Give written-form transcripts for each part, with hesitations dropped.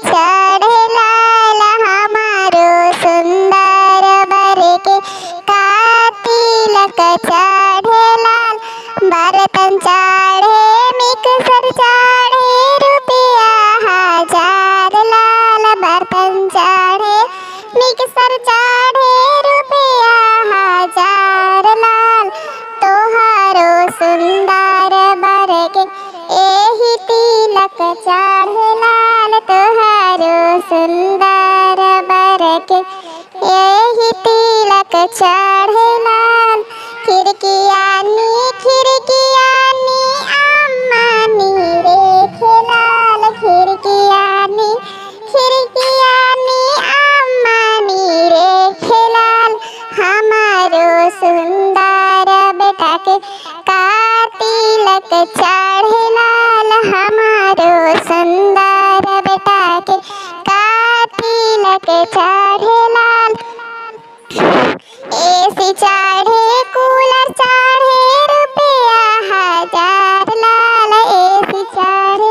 चढ़े लाल हमारो सुंदर बर के का तिलक चढ़े लाल बर्तन चढ़े मिक्सर चढ़े रुपया हजार लाल बर्तन चढ़े मिक्सर चढ़े रुपया हजार लाल तोहारो सुंदर बर के एही तिलक चढ़े लाल तोहारो सुंदर बर के एही तिलक चढ़े लाल खिड़कियानी खिड़कियानी अम्मानी रे खेलाल खिड़कियानी खिड़कियानी अम्मानी रे खेलाल हमारो सुंदर बेटा के का तिलक चढ़े लाल हमारो सुंदर बेटा के का तिलक चढ़े लाल एसी चढ़े कूलर चढ़े रुपया हजार लाल एसी चढ़े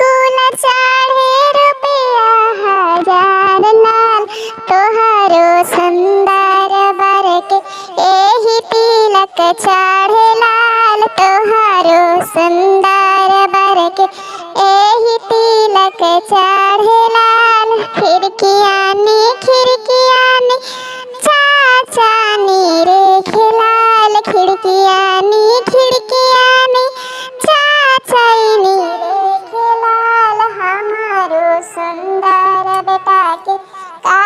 कूलर चढ़े रुपया हजार लाल तोहारो सुंदर बर के एही तिलक चढ़े लाल तोहारो सुंदर बर के एही तिलक चढ़े लाल खिड़कियानी खिड़कियानी चाचानी रे खेलाल खिड़कियानी खिड़कियानी चाचानी रे खेलाल हमारो सुंदर बेटा के का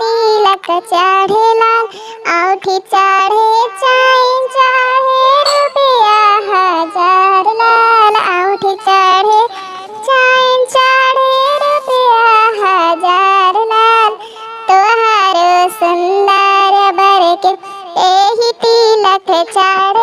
तिलक चढ़े लाल औठी चढ़े चाइन चढ़े रुपया हजार लाल औठी चढ़े चाइन चढ़े रुपया हजार लाल तोहारो सुंदर बर के एही तिलक चढ़े